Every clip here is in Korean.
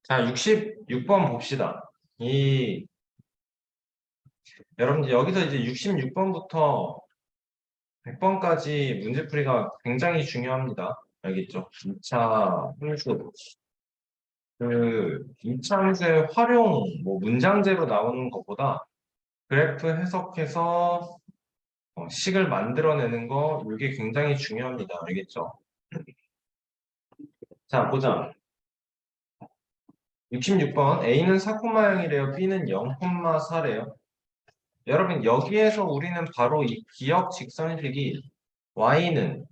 자, 66번 봅시다. 여러분들 여기서 이제 66번부터 100번까지 문제풀이가 굉장히 중요합니다. 알겠죠? 2차 함수. 2차 함수의 활용, 뭐, 문장제로 나오는 것보다 그래프 해석해서 식을 만들어내는 거, 이게 굉장히 중요합니다. 알겠죠? 자, 보자. 66번. A는 4,0이래요. B는 0,4래요. 여러분, 여기에서 우리는 바로 이 기억 직선식이 y는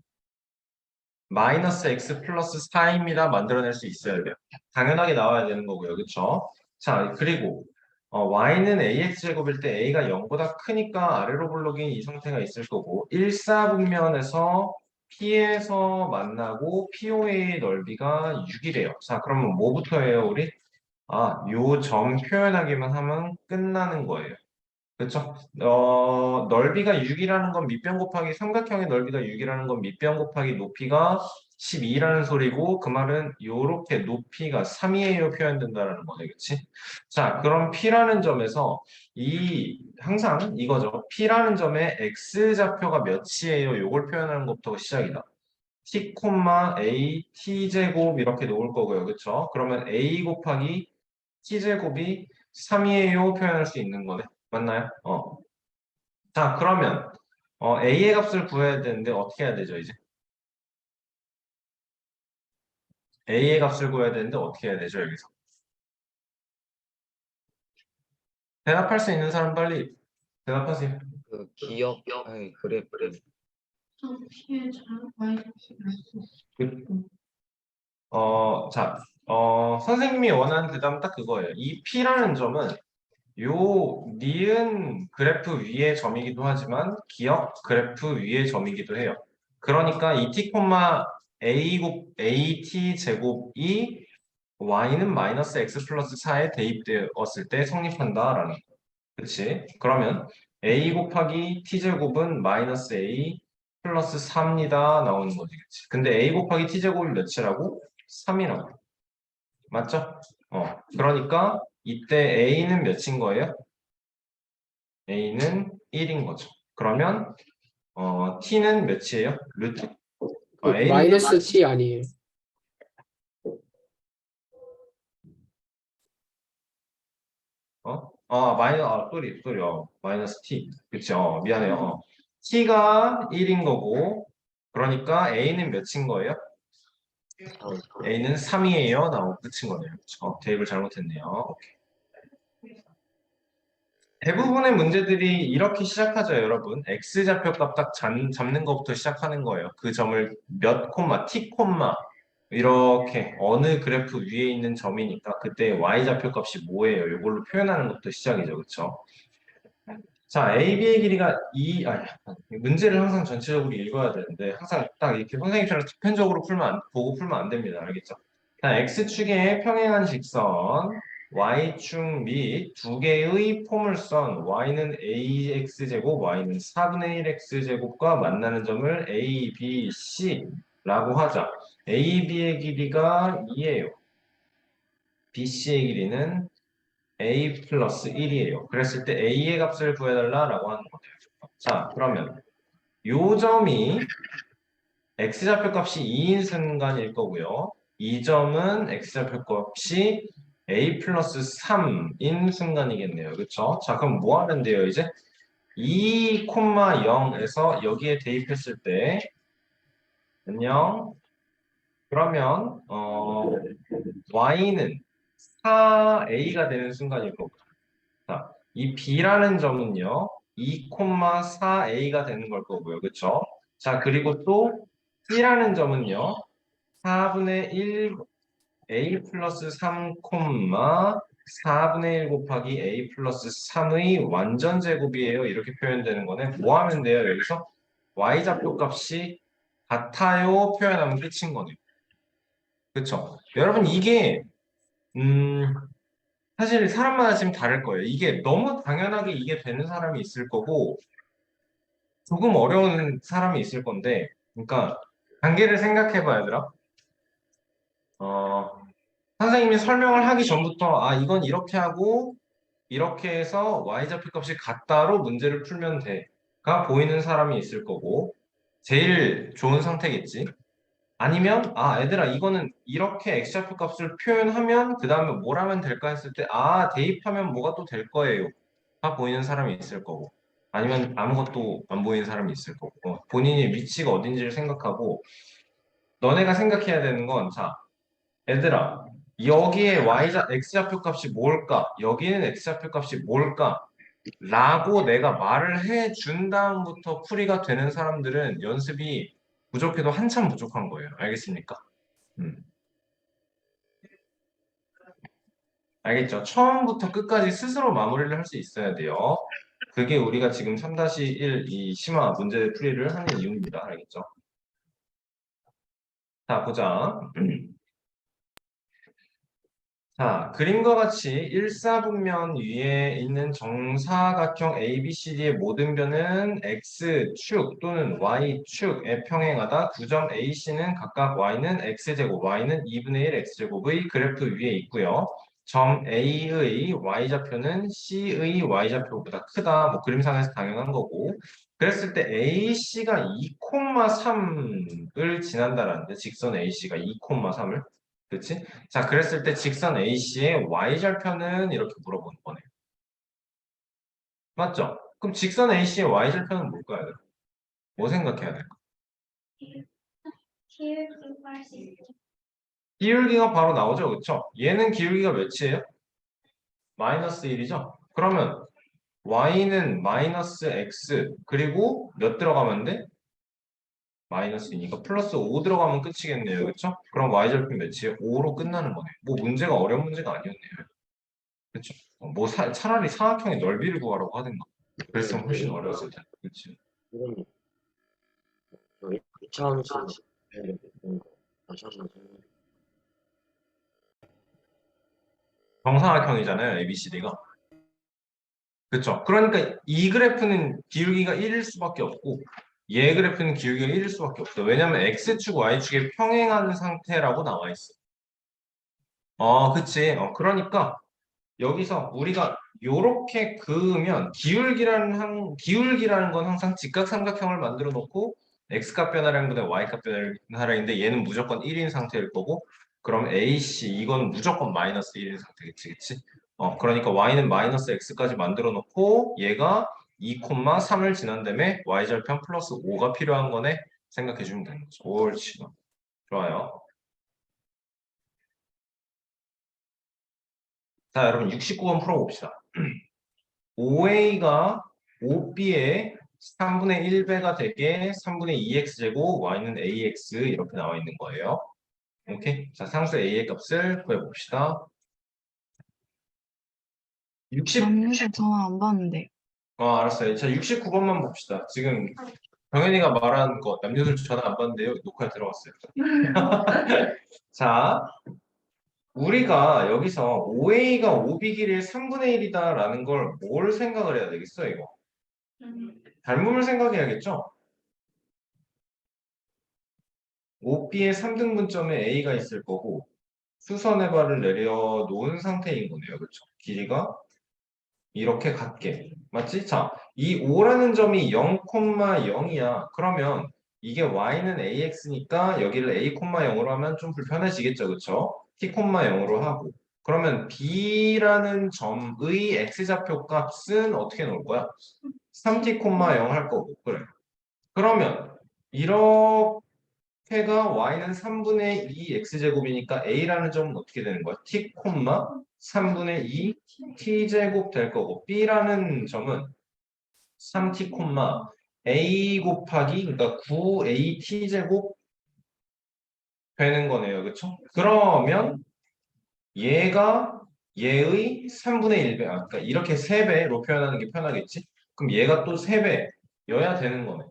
마이너스 x 플러스 4입니다. 만들어낼 수 있어야 돼요. 당연하게 나와야 되는 거고요. 그쵸? 자, 그리고 y는 ax제곱일 때 a가 0보다 크니까 아래로 블록인 이 상태가 있을 거고 1사분면에서 P에서 만나고 POA의 넓이가 6이래요. 자, 그러면 뭐부터 해요, 우리? 요 점 표현하기만 하면 끝나는 거예요. 그렇죠? 넓이가 6이라는 건 밑변 곱하기 삼각형의 넓이가 6이라는 건 밑변 곱하기 높이가 12라는 소리고 그 말은 요렇게 높이가 3이에요 표현된다라는 거네. 그치? 자, 그럼 P라는 점에서 항상 이거죠. P라는 점에 X좌표가 몇이에요? 요걸 표현하는 것부터 시작이다. T, A, T제곱 이렇게 놓을 거고요. 그쵸? 그러면 A 곱하기 T제곱이 3이에요 표현할 수 있는 거네. 맞나요? 자, 그러면 A의 값을 구해야 되는데 어떻게 해야 되죠, 이제? A의 값을 구해야 되는데 어떻게 해야 되죠, 여기서? 대답할 수 있는 사람 빨리 대답하세요. 그 기억 아니 그래프 그, 자, 선생님이 원하는 대답은 딱 그거예요. 이 P라는 점은 요 니은 그래프 위의 점이기도 하지만 기억 그래프 위의 점이기도 해요. 그러니까 이 t, at 제곱이 y는 마이너스 x 플러스 4에 대입되었을 때 성립한다라는 거. 그치? 그러면 a 곱하기 t제곱은 마이너스 a 플러스 3이다 나오는 거지. 그치? 근데 a 곱하기 t제곱이 몇이라고? 3이라고. 맞죠? 그러니까 이때 a는 몇인 거예요? a는 1인 거죠. 그러면 t는 몇이에요? 루트? a는 마이너스 t 아니에요. 마이너스 t. 그쵸? 미안해요. t가 1인 거고, 그러니까 a는 몇인 거예요? a는 3이에요. 나오고 끝인 거네요. 그쵸? 대입을 잘못했네요. 오케이. 대부분의 문제들이 이렇게 시작하죠, 여러분. x좌표 값 딱 잡는 것부터 시작하는 거예요. 그 점을 몇 콤마, t 콤마, 이렇게 어느 그래프 위에 있는 점이니까 그때 y좌표 값이 뭐예요? 이걸로 표현하는 것부터 시작이죠. 그쵸? 자, AB의 길이가 문제를 항상 전체적으로 읽어야 되는데, 항상 딱 이렇게 선생님처럼 단편적으로 보고 풀면 안 됩니다. 알겠죠? 자, X축에 평행한 직선, Y축 및 두 개의 포물선, Y는 AX제곱, Y는 4분의 1X제곱과 만나는 점을 A, B, C라고 하자. AB의 길이가 2예요. BC의 길이는 a 플러스 1이에요. 그랬을 때 a의 값을 구해달라라고 하는 거예요. 자, 그러면 요 점이 x좌표 값이 2인 순간일 거고요. 이 점은 x좌표 값이 a 플러스 3인 순간이겠네요. 그렇죠? 자, 그럼 뭐 하면 돼요, 이제? 2,0에서 여기에 대입했을 때 안녕. 그러면 y는 4a가 되는 순간일 거고. 자, 이 B라는 점은요, 2,4A가 되는 걸 거고요. 그쵸? 자, 그리고 또 C라는 점은요, 4분의 1 A 플러스 3, 4분의 1 곱하기 A 플러스 3의 완전 제곱이에요. 이렇게 표현되는 거네. 뭐 하면 돼요, 여기서? Y좌표 값이 같아요. 표현하면 끝인 거네요. 그쵸? 여러분, 이게, 음, 사실 사람마다 지금 다를 거예요. 이게 너무 당연하게 이게 되는 사람이 있을 거고 조금 어려운 사람이 있을 건데, 그러니까 단계를 생각해봐, 얘들아. 어, 선생님이 설명을 하기 전부터 아 이건 이렇게 하고 이렇게 해서 y좌표 값이 같다로 문제를 풀면 돼가 보이는 사람이 있을 거고 제일 좋은 상태겠지. 아니면 아 얘들아 이거는 이렇게 x좌표 값을 표현하면 그 다음에 뭘 하면 될까 했을 때 아 대입하면 뭐가 또 될 거예요 가 보이는 사람이 있을 거고 아니면 아무것도 안 보이는 사람이 있을 거고 본인이 위치가 어딘지를 생각하고 너네가 생각해야 되는 건 자 얘들아 여기에 x좌표 값이 뭘까 여기는 x좌표 값이 뭘까 라고 내가 말을 해준 다음부터 풀이가 되는 사람들은 연습이 부족해도 한참 부족한 거예요. 알겠습니까? 음. 알겠죠? 처음부터 끝까지 스스로 마무리를 할 수 있어야 돼요. 그게 우리가 지금 3-1 이 심화 문제 풀이를 하는 이유입니다. 알겠죠? 자, 보자. 자, 그림과 같이 일사분면 위에 있는 정사각형 ABCD의 모든 변은 X축 또는 Y축에 평행하다. 구점 AC는 각각 Y는 X제곱, Y는 2분의 1 X제곱의 그래프 위에 있고요. 점 A의 Y좌표는 C의 Y좌표보다 크다. 뭐 그림상에서 당연한 거고. 그랬을 때 AC가 2,3을 지난다라는데 직선 AC가 2,3을 그치? 자, 그랬을 때 직선 AC의 y절편은 이렇게 물어보는 거네. 맞죠? 그럼 직선 AC의 y절편은 뭘까요? 뭐 생각해야 될까? 기울기가 바로 나오죠, 그쵸? 얘는 기울기가 몇이에요? 마이너스 1이죠? 그러면 y는 마이너스 x 그리고 몇 들어가면 돼? 마이너스이니까 플러스 5 들어가면 끝이겠네요, 그쵸? 그럼 y절편 몇이에요? 5로 끝나는 거네. 뭐 문제가 어려운 문제가 아니었네요. 그쵸? 뭐 차라리 사각형의 넓이를 구하라고 하든가. 그랬으면 훨씬 어려웠을 텐데. 그치? 이건 이차함수 이런 거 다시 한번 설명. 정사각형이잖아요, ABCD가. 그쵸? 그러니까 이 그래프는 기울기가 1일 수밖에 없고, 얘 그래프는 기울기가 1일 수밖에 없어. 왜냐면 X축, Y축에 평행한 상태라고 나와 있어. 그치. 그러니까 여기서 우리가 요렇게 그으면 기울기라는 건 항상 직각삼각형을 만들어 놓고 x값 변화량분의 y값 변화량인데 얘는 무조건 1인 상태일 거고 그럼 AC 이건 무조건 마이너스 1인 상태겠지 그치? 그러니까 y는 마이너스 x까지 만들어 놓고 얘가 2,3을 지난 다음에 y절편 플러스 5가 필요한 거네 생각해 주면 되는 거죠. 옳지. 좋아요. 자 여러분 69번 풀어봅시다. OA가 OB의 3분의 1배가 되게 3분의 2x제곱 y는 ax 이렇게 나와 있는 거예요. 오케이? 자, 상수 a의 값을 구해봅시다. 60, 남유도 전화 안 받는데. 알았어요. 자, 69번만 봅시다. 지금 정현이가 말한 거 남녀들 전화 안 받는데요. 녹화에 들어갔어요. 자, 우리가 여기서 OA가 OB 길이의 3분의 1이다라는 걸 뭘 생각을 해야 되겠어, 이거? 닮음을 생각해야겠죠? OB의 3등분점에 A가 있을 거고 수선의 발을 내려놓은 상태인 거네요. 그렇죠? 길이가 이렇게 같게. 맞지? 자, 이 5라는 점이 0,0이야. 그러면 이게 y는 ax니까 여기를 a, 0으로 하면 좀 불편해지겠죠. 그렇죠? t, 0으로 하고. 그러면 b라는 점의 x좌표 값은 어떻게 놓을 거야? 3t, 0 할 거고. 그래. 그러면 이렇게 해가 y는 3분의 2 x제곱이니까 a라는 점은 어떻게 되는 거야? t, 3분의 2 t제곱 될 거고 b라는 점은 3t, a 곱하기 그러니까 9a t제곱 되는 거네요. 그렇죠? 그러면 얘가 얘의 3분의 1배 그러니까 이렇게 3배로 표현하는 게 편하겠지? 그럼 얘가 또 3배여야 되는 거네.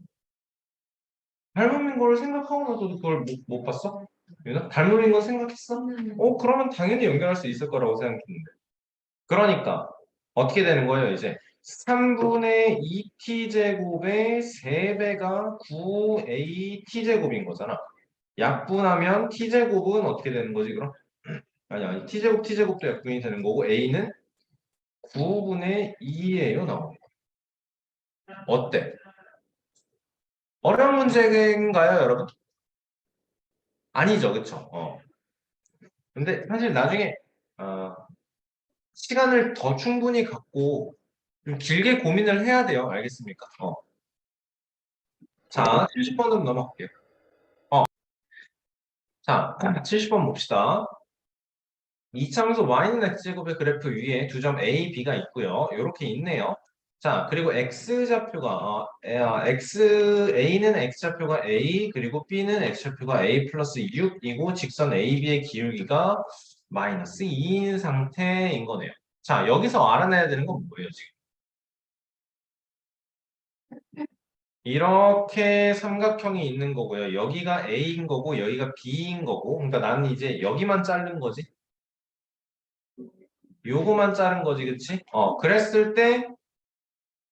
닮은 거를 생각하고 나서도 그걸 못 봤어? 유나? 닮은 거 생각했어? 그러면 당연히 연결할 수 있을 거라고 생각했는데. 그러니까 어떻게 되는 거예요, 이제? 3분의 2t제곱의 3배가 9at제곱인 거잖아. 약분하면 t제곱은 어떻게 되는 거지, 그럼? 아니 t제곱도 약분이 되는 거고 a는 9분의 2예요 나오네. 어때? 어려운 문제인가요, 여러분? 아니죠, 그쵸? 근데 사실 나중에 어, 시간을 더 충분히 갖고 좀 길게 고민을 해야 돼요. 알겠습니까? 자, 70번으로 넘어갈게요. 자, 70번 봅시다. 이차함수 y는 x제곱의 그래프 위에 두 점 a, b가 있고요. 이렇게 있네요. 자, 그리고 x좌표가 a는 x좌표가 a, 그리고 b는 x좌표가 a 플러스 6이고 직선 AB의 기울기가 마이너스 2인 상태인 거네요. 자, 여기서 알아내야 되는 건 뭐예요, 지금? 이렇게 삼각형이 있는 거고요. 여기가 A인 거고 여기가 B인 거고. 그러니까 나는 이제 여기만 자른 거지. 요거만 자른 거지, 그치? 그랬을 때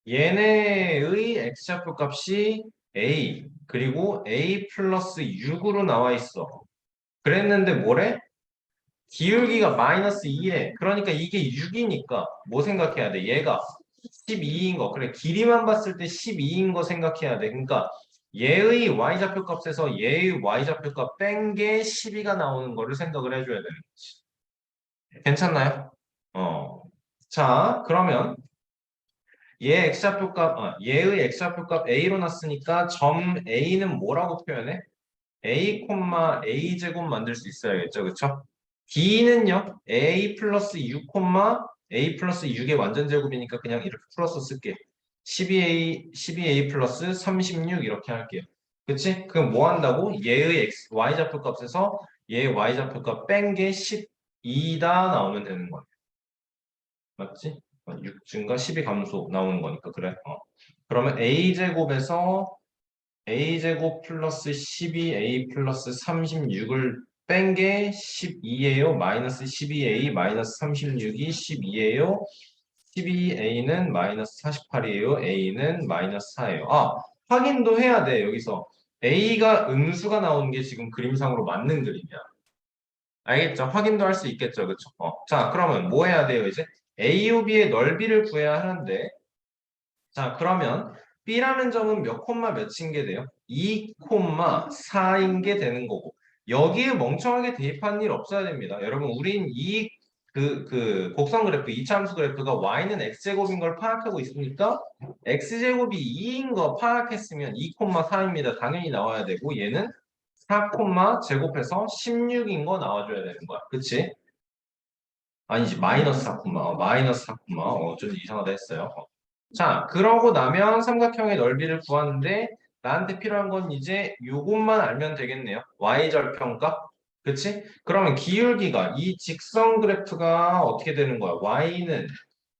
얘네의 x좌표 값이 A 그리고 A 플러스 6으로 나와 있어. 그랬는데 뭐래? 기울기가 마이너스 2에 그러니까 이게 6이니까 뭐 생각해야 돼? 얘가 12인 거. 그래, 길이만 봤을 때 12인 거 생각해야 돼. 그러니까 얘의 y좌표 값에서 얘의 y좌표 값 뺀 게 12가 나오는 거를 생각을 해줘야 되는 거지. 괜찮나요? 자, 그러면 얘의 x좌표 값 a로 놨으니까 점 a는 뭐라고 표현해? a, a 제곱 만들 수 있어야겠죠, 그쵸? b는요, a 플러스 6, a 플러스 6의 완전 제곱이니까 그냥 이렇게 풀어서 쓸게. 12a 플러스 36 이렇게 할게요. 그치? 그럼 뭐 한다고? 얘의 y좌표 값에서 얘의 y좌표 값 뺀 게 12다 나오면 되는 거야. 맞지? 6 증가 12 감소 나오는 거니까 그래. 그러면 a제곱 플러스 12a 플러스 36을 뺀 게 12예요. 마이너스 12a 마이너스 36이 12예요. 12a는 마이너스 48이에요. a는 마이너스 4예요. 확인도 해야 돼. 여기서 a가 음수가 나오는 게 지금 그림상으로 맞는 그림이야. 알겠죠? 확인도 할 수 있겠죠. 그쵸? 자, 그러면 뭐 해야 돼요, 이제? AUB의 넓이를 구해야 하는데, 자, 그러면 B라는 점은 몇 콤마 몇인 게 돼요? 2 콤마 4인 게 되는 거고, 여기에 멍청하게 대입하는 일 없어야 됩니다. 여러분, 우린 곡선 그래프, 이차함수 그래프가 y는 x제곱인 걸 파악하고 있으니까 x제곱이 2인 거 파악했으면 2 콤마 4입니다. 당연히 나와야 되고, 얘는 4 콤마 제곱해서 16인 거 나와줘야 되는 거야. 그치? 아니지, 마이너스 4 콤마, 마이너스 4 콤마, 좀 이상하다 했어요. 자, 그러고 나면 삼각형의 넓이를 구하는데 나한테 필요한 건 이제 요것만 알면 되겠네요. y절평값. 그치? 그러면 기울기가 이 직선 그래프가 어떻게 되는 거야? y는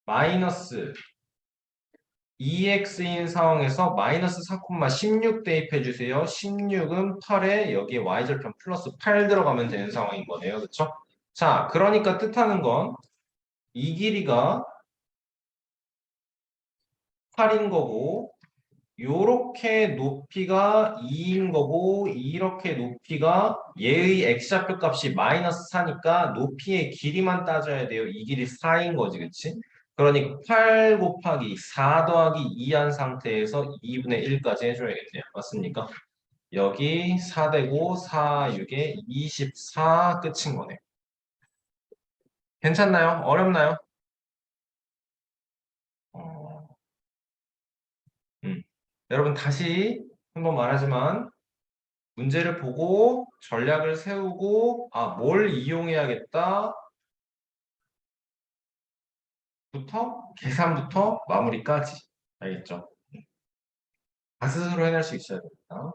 마이너스 2x인 상황에서 마이너스 4,16 대입해 주세요. 16은 8에 여기에 y절편 플러스 8 들어가면 되는 상황인 거네요. 그쵸? 자, 그러니까 뜻하는 건 이 길이가 8인 거고 요렇게 높이가 2인 거고 이렇게 높이가 얘의 x좌표 값이 마이너스 4니까 높이의 길이만 따져야 돼요. 이 길이 4인 거지, 그치? 그러니까 8 곱하기 4 더하기 2 한 상태에서 2분의 1까지 해줘야겠네요. 맞습니까? 여기 4 되고 4, 6에 24 끝인 거네요. 괜찮나요? 어렵나요? 어, 여러분 다시 한번 말하지만 문제를 보고 전략을 세우고 뭘 이용해야겠다 부터 계산부터 마무리까지 알겠죠? 다 스스로 해낼 수 있어야 됩니다.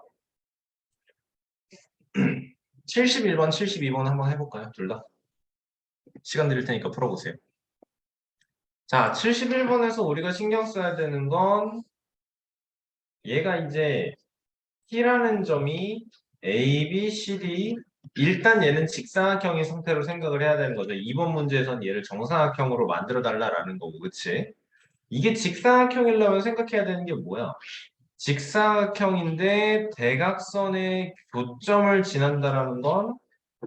71번, 72번 한번 해볼까요? 둘 다. 시간 드릴 테니까 풀어보세요. 자, 71번에서 우리가 신경 써야 되는 건 얘가 이제 T라는 점이 A, B, C, D 일단 얘는 직사각형의 상태로 생각을 해야 되는 거죠. 이번 문제에선 얘를 정사각형으로 만들어 달라라는 거고, 그치? 이게 직사각형이려면 생각해야 되는 게 뭐야? 직사각형인데 대각선의 교점을 지난다라는 건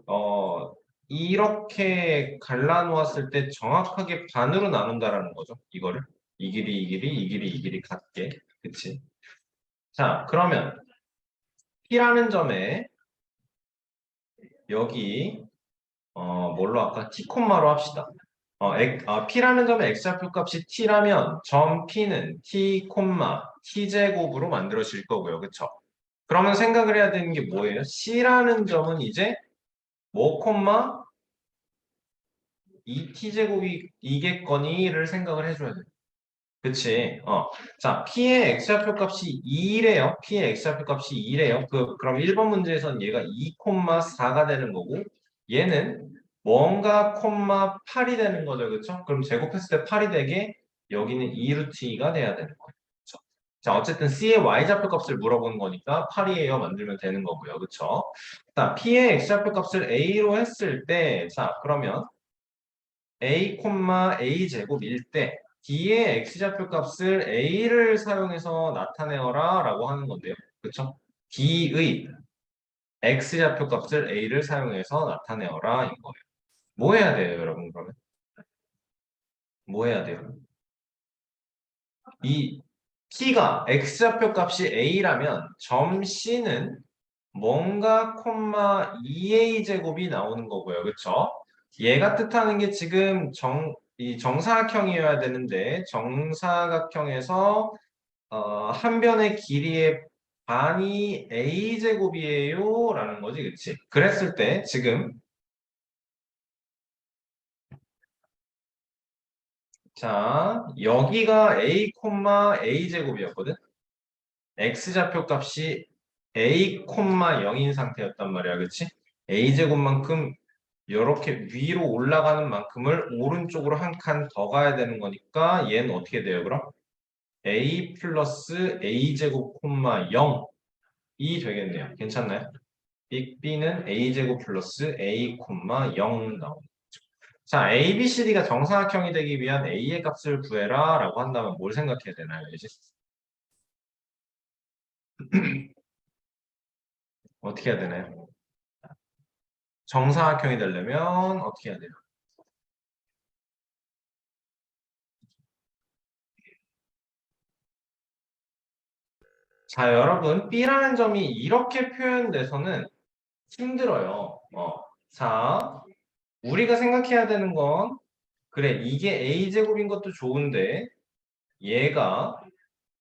어, 이렇게 갈라놓았을 때 정확하게 반으로 나눈다라는 거죠. 이거를. 이 길이, 이 길이, 이 길이, 이 길이 같게. 그치? 자, 그러면 P라는 점에 여기 뭘로 할까? T 콤마로 합시다. P라는 점의 X좌표 값이 T라면 점 P는 T 콤마 T제곱으로 만들어질 거고요. 그쵸? 그러면 생각을 해야 되는 게 뭐예요? C라는 점은 이제 뭐 콤마 2T제곱이 이겠거니를 생각을 해줘야 돼요. 그치? 자, P의 X좌표 값이 2래요. P의 X좌표 값이 2래요. 그럼 1번 문제에선 얘가 2,4가 되는 거고, 얘는 뭔가 콤마 8이 되는 거죠. 그쵸? 그럼 제곱했을 때 8이 되게 여기는 2 루트 2가 돼야 되는 거예요. 그쵸? 자, 어쨌든 C의 Y좌표 값을 물어보는 거니까 8이에요. 만들면 되는 거고요. 그쵸? 자, P의 X좌표 값을 A로 했을 때, 자, 그러면 a, a 제곱일 때 D의 x좌표 값을 a를 사용해서 나타내어라 라고 하는 건데요. 그쵸? D의 x좌표 값을 a를 사용해서 나타내어라 인 거예요. 뭐 해야 돼요, 여러분, 그러면? 뭐 해야 돼요? 이 t가 x좌표 값이 a라면 점 c는 뭔가 콤마 2a 제곱이 나오는 거고요. 그쵸? 얘가 뜻하는 게 지금 이 정사각형이어야 되는데 정사각형에서 한 변의 길이의 반이 a 제곱이에요 라는 거지. 그치? 그랬을 때 지금 자 여기가 a 제곱이었거든. x좌표 값이 a, 0인 상태였단 말이야. 그치? a제곱만큼 이렇게 위로 올라가는 만큼을 오른쪽으로 한 칸 더 가야 되는 거니까 얘는 어떻게 돼요, 그럼? a 플러스 a제곱 콤마 0이 되겠네요. 괜찮나요? b는 a제곱 플러스 a 콤마 0 나옵니다. 자, a, b, c, d가 정사각형이 되기 위한 a의 값을 구해라 라고 한다면 뭘 생각해야 되나요, 이제? 어떻게 해야 되나요? 정사각형이 되려면 어떻게 해야 돼요? 자, 여러분, B라는 점이 이렇게 표현돼서는 힘들어요. 자, 우리가 생각해야 되는 건, 그래, 이게 A제곱인 것도 좋은데, 얘가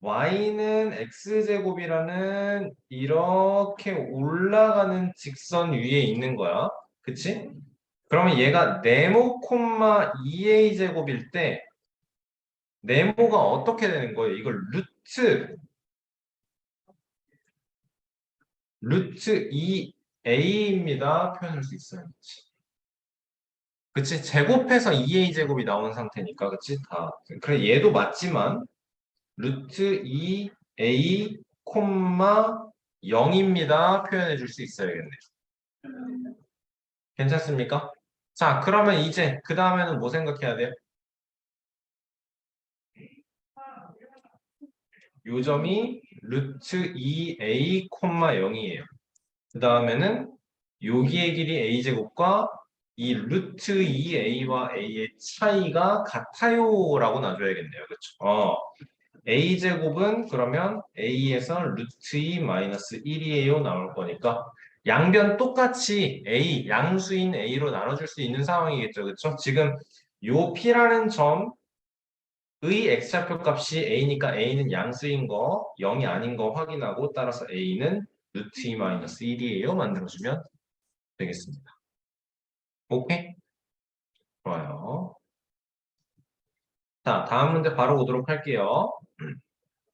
Y는 X제곱이라는 이렇게 올라가는 직선 위에 있는 거야. 그치? 그러면 얘가 네모 콤마 2A제곱일 때, 네모가 어떻게 되는 거예요? 이걸 루트 2a입니다. 표현할 수 있어요. 그치? 제곱해서 2a 제곱이 나온 상태니까, 그치? 다. 그래, 얘도 맞지만, 루트 2a, 콤마 0입니다. 표현해 줄 수 있어야겠네요. 괜찮습니까? 자, 그러면 이제, 그 다음에는 뭐 생각해야 돼요? 요 점이 루트 2a, 콤마 0이에요. 그 다음에는 여기의 길이 a제곱과 이 루트 2a와 a의 차이가 같아요 라고 놔줘야겠네요. 그렇죠? a제곱은 그러면 a에서 루트 2 마이너스 1이에요 나올 거니까 양변 똑같이 a, 양수인 a로 나눠줄 수 있는 상황이겠죠. 그렇죠? 지금 요 p라는 점의 x좌표 값이 a니까 a는 양수인 거, 0이 아닌 거 확인하고 따라서 a는 루트 2 마이너스 1이에요 만들어주면 되겠습니다. 오케이? 좋아요. 자, 다음 문제 바로 오도록 할게요.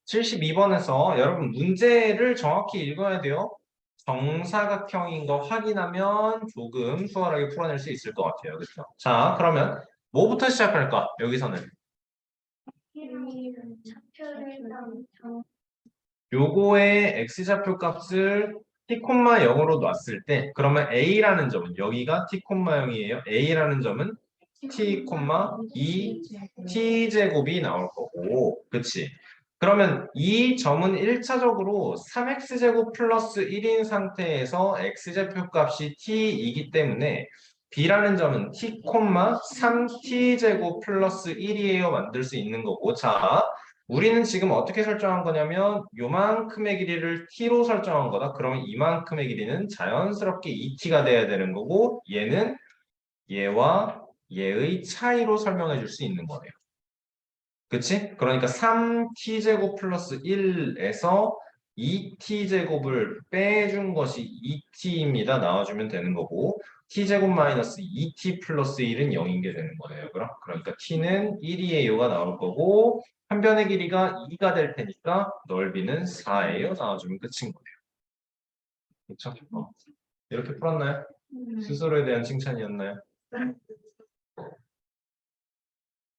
72번에서 여러분 문제를 정확히 읽어야 돼요. 정사각형인 거 확인하면 조금 수월하게 풀어낼 수 있을 것 같아요. 그렇죠? 자, 그러면 뭐부터 시작할까? 여기서는. 요거의 x좌표 값을 t, 0으로 놨을 때 그러면 a라는 점은 여기가 t, 0이에요. a라는 점은 t, 2 t제곱이 나올 거고 그치? 그러면 이 점은 1차적으로 3x제곱 플러스 1인 상태에서 x좌표 값이 t이기 때문에 b라는 점은 t, 3t제곱 플러스 1이에요. 만들 수 있는 거고. 자, 우리는 지금 어떻게 설정한 거냐면 요만큼의 길이를 t로 설정한 거다. 그러면 이만큼의 길이는 자연스럽게 2t가 돼야 되는 거고 얘는 얘와 얘의 차이로 설명해 줄 수 있는 거네요. 그치? 그러니까 3t제곱 플러스 1에서 2t제곱을 빼준 것이 2t입니다. 나와주면 되는 거고 t제곱 마이너스 2t 플러스 1은 0인 게 되는 거네요. 그럼? 그러니까 t는 1이에요가 나올 거고 한 변의 길이가 2가 될 테니까 넓이는 4예요. 나와주면 끝인 거네요. 그쵸? 이렇게 풀었나요? 스스로에 대한 칭찬이었나요?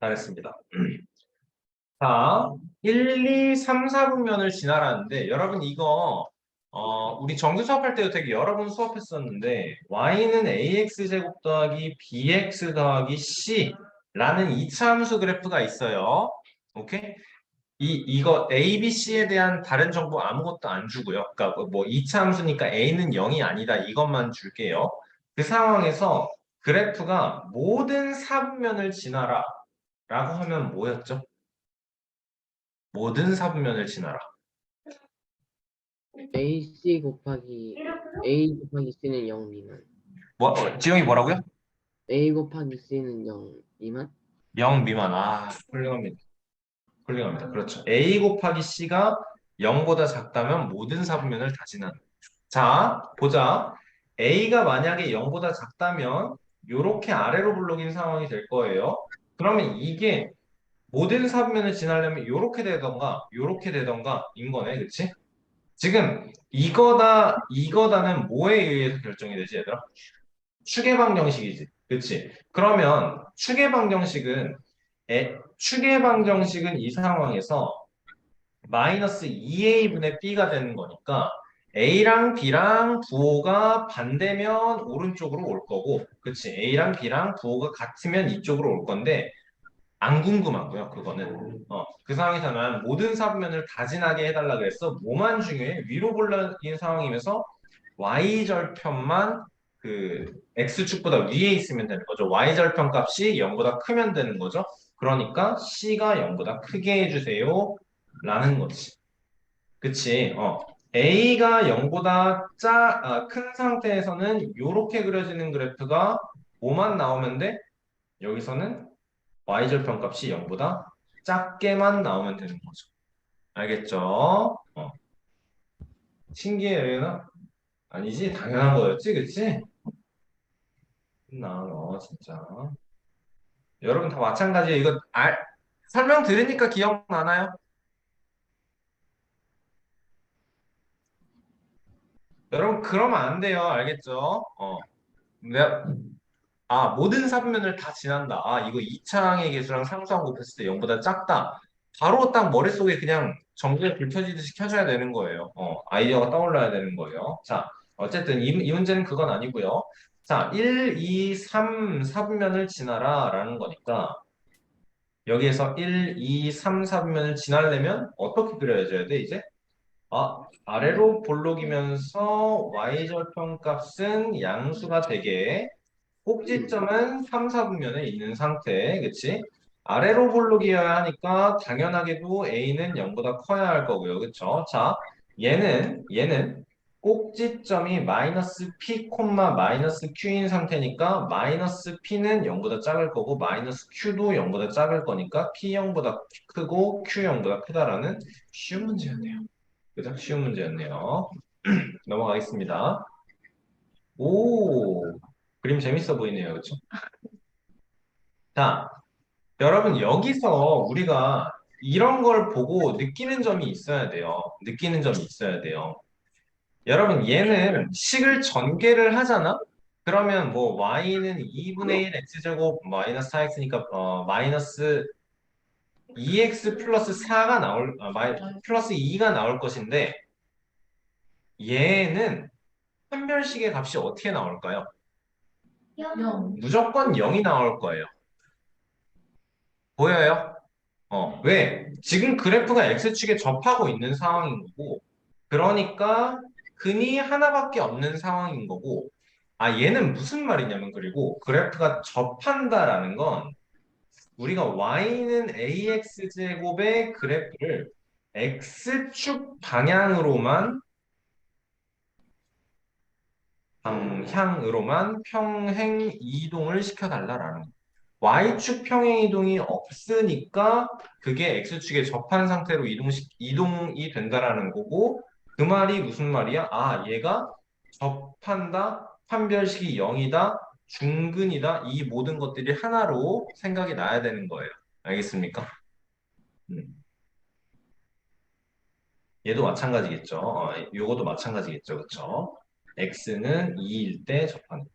잘했습니다. 자, 1, 2, 3, 4분면을 지나라는데 여러분 이거 우리 정규 수업할 때도 되게 여러 번 수업했었는데 y는 ax제곱 더하기 bx 더하기 c라는 이차 함수 그래프가 있어요. 오케이? 이거 a, b, c에 대한 다른 정보 아무것도 안 주고요. 그러니까 뭐 이차 함수니까 a는 0이 아니다 이것만 줄게요. 그 상황에서 그래프가 모든 사분면을 지나라 라고 하면 뭐였죠? 모든 사분면을 지나라. AC 곱하기 A 곱하기 C는 0 미만. 지영이 뭐라고요? A 곱하기 C는 0 미만? 0 미만. 아, 훌륭합니다. 훌륭합니다. 그렇죠. A 곱하기 C가 0보다 작다면 모든 사분면을 다 지나는. 자, 보자. A가 만약에 0보다 작다면 이렇게 아래로 블록인 상황이 될 거예요. 그러면 이게 모든 사분면을 지나려면 이렇게 되던가 이렇게 되던가 인 거네. 그치? 지금 이거다는 뭐에 의해서 결정이 되지, 얘들아? 추계방정식이지. 그치? 그러면 추계방정식은 이 상황에서 마이너스 2a분의 b가 되는 거니까 a랑 b랑 부호가 반대면 오른쪽으로 올 거고, 그치? a랑 b랑 부호가 같으면 이쪽으로 올 건데 안 궁금하고요. 그거는 그 상황에서는 모든 사분면을 다 지나게 해달라 그랬어. 뭐만 중요해? 위로 볼라인 상황이면서 y절편만 그 x축보다 위에 있으면 되는 거죠. y절편 값이 0보다 크면 되는 거죠. 그러니까 c가 0보다 크게 해주세요. 라는 거지. 그치? a가 0보다 큰 상태에서는 이렇게 그려지는 그래프가 뭐만 나오면 돼? 여기서는 y절편 값이 0보다 작게만 나오면 되는 거죠. 알겠죠? 신기해요, 얘나? 아니지? 당연한 거였지, 그치? 진짜. 여러분 다 마찬가지예요. 이거 설명 들으니까 기억나나요? 여러분 그러면 안 돼요. 알겠죠? 내가 모든 사분면을 다 지난다. 이거 이차항의 개수랑 상수항 곱했을 때 0보다 작다. 바로 딱 머릿속에 그냥 전구에 불 켜지듯이 켜져야 되는 거예요. 아이디어가 떠올라야 되는 거예요. 자, 어쨌든 이 문제는 그건 아니고요. 자, 1, 2, 3, 4분면을 지나라 라는 거니까 여기에서 1, 2, 3, 4분면을 지나려면 어떻게 그려줘야 돼, 이제? 아래로 볼록이면서 y절편 값은 양수가 되게 꼭지점은 3, 4분면에 있는 상태, 그치? 아래로 볼록이어야 하니까 당연하게도 a는 0보다 커야 할 거고요, 그쵸? 자, 얘는 꼭지점이 마이너스 p, 마이너스 q인 상태니까 마이너스 p는 0보다 작을 거고 마이너스 q도 0보다 작을 거니까 p 0보다 크고 q 0보다 크다라는 쉬운 문제였네요. 그죠? 쉬운 문제였네요. 넘어가겠습니다. 오, 그림 재밌어 보이네요. 그쵸? 자, 여러분 여기서 우리가 이런 걸 보고 느끼는 점이 있어야 돼요. 느끼는 점이 있어야 돼요. 여러분 얘는 식을 전개를 하잖아? 그러면 뭐 y는 2분의 1 x제곱 마이너스 4x니까 마이너스 2x 플러스 4가 플러스 2가 나올 것인데 얘는 판별식의 값이 어떻게 나올까요? 0. 무조건 0이 나올 거예요. 보여요? 왜? 지금 그래프가 X축에 접하고 있는 상황인 거고, 그러니까 근이 하나밖에 없는 상황인 거고, 얘는 무슨 말이냐면 그리고 그래프가 접한다라는 건 우리가 y는 ax 제곱의 그래프를 x축 방향으로만 평행 이동을 시켜달라라는 거. y축 평행 이동이 없으니까 그게 x축에 접한 상태로 이동이 된다라는 거고 그 말이 무슨 말이야? 얘가 접한다, 판별식이 0이다, 중근이다 이 모든 것들이 하나로 생각이 나야 되는 거예요. 알겠습니까? 음. 얘도 마찬가지겠죠. 요것도 마찬가지겠죠. 그쵸? x는 2일 때 접한다.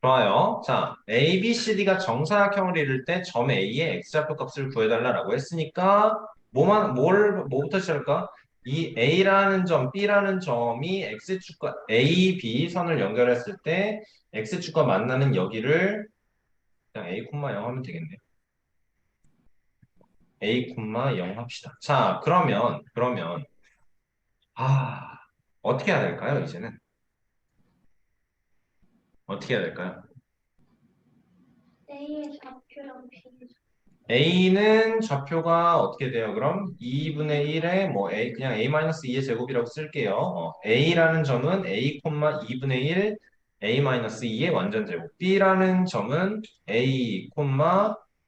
좋아요. 자, A, B, C, D가 정사각형을 이룰 때 점 A의 x좌표 값을 구해달라고 했으니까 뭐부터 시작할까? 이 A라는 점, B라는 점이 x축과 A, B 선을 연결했을 때 x축과 만나는 여기를 그냥 A, 0 하면 되겠네요. A, 0 합시다. 자, 그러면 아, 어떻게 해야 될까요, 이제는? 어떻게 해야 될까요? A의 좌표랑 B의 A는 좌표가 어떻게 돼요? 그럼 2분의 1에 뭐 A 그냥 A-2의 제곱이라고 쓸게요. A라는 점은 A, 2분의 1 A-2의 완전 제곱. B라는 점은 A,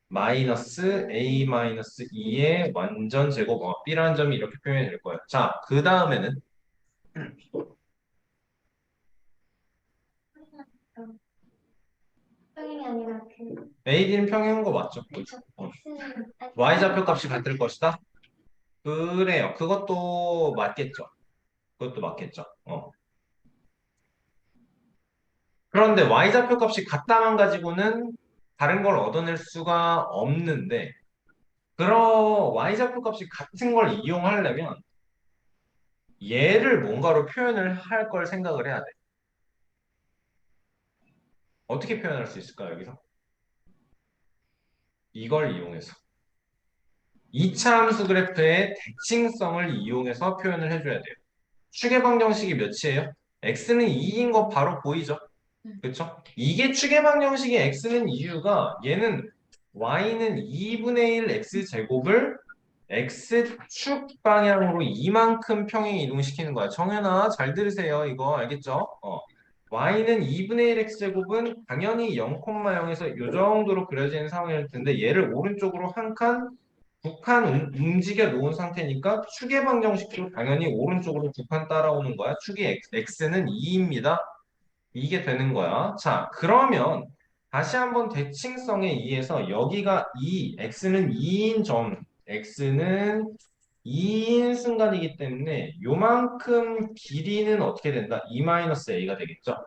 마이너스 A-2의 완전 제곱. B라는 점이 이렇게 표현이 될 거예요. 자, 그 다음에는 평행이 아니라 그 AD는 평행한 거 맞죠? 그쵸? 어. X는 Y좌표 값이 같을 것이다? 그래요. 그것도 맞겠죠. 그것도 맞겠죠. 그런데 y좌표 값이 같다만 가지고는 다른 걸 얻어낼 수가 없는데, 그런 y좌표 값이 같은 걸 이용하려면 얘를 뭔가로 표현을 할 걸 생각을 해야 돼. 어떻게 표현할 수 있을까요, 여기서? 이걸 이용해서. 2차 함수 그래프의 대칭성을 이용해서 표현을 해줘야 돼요. 추계방정식이 몇이에요? x는 2인 거 바로 보이죠? 그쵸? 이게 추계방정식의 x는 이유가 얘는 y는 2분의 1 x제곱을 x축 방향으로 이만큼 평행 이동시키는 거야. 정현아, 잘 들으세요. 이거 알겠죠? y는 2분의 1 x제곱은 당연히 0,0에서 이 정도로 그려지는 상황일 텐데 얘를 오른쪽으로 한 칸, 두 칸 움직여 놓은 상태니까 축의 방정식도 당연히 오른쪽으로 두 칸 따라오는 거야. 축이 x는 2입니다. 이게 되는 거야. 자, 그러면 다시 한번 대칭성에 의해서 여기가 2, x는 2인 x는 2인 순간이기 때문에 요만큼 길이는 어떻게 된다? 2-a가 되겠죠.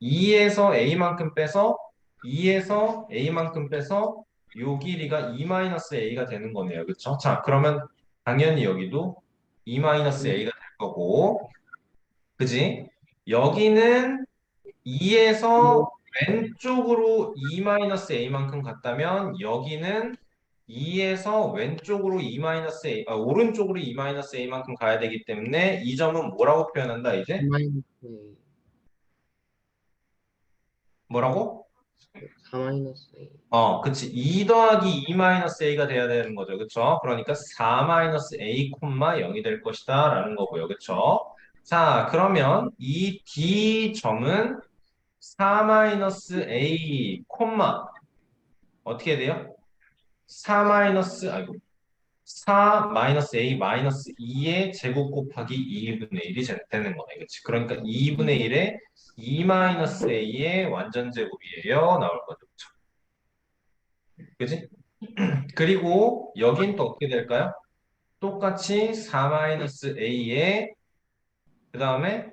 2에서 a만큼 빼서 2에서 a만큼 빼서 요 길이가 2-a가 되는 거네요. 그렇죠? 자, 그러면 당연히 여기도 2-a가 될 거고 그지? 여기는 2에서 왼쪽으로 2-a만큼 갔다면 여기는 2에서 왼쪽으로 2-a, 오른쪽으로 2-a만큼 가야 되기 때문에 이 점은 뭐라고 표현한다 이제? 마이너스 A, 뭐라고? 4 마이너스 A. 그치. 2 더하기 2-a가 돼야 되는 거죠. 그쵸? 그러니까 4-a, 0이 될 것이다 라는 거고요. 그쵸? 자, 그러면 이 D점은 4-a, 어떻게 돼요? 4 마이너스, 아이고, 4 마이너스 a 마이너스 2의 제곱 곱하기 2분의 1이 되는 거네. 그치? 그러니까 2분의 1에 2 마이너스 a의 완전 제곱이에요. 나올 거죠. 그쵸? 그지? 그리고 여긴 또 어떻게 될까요? 똑같이 4 마이너스 a의 그 다음에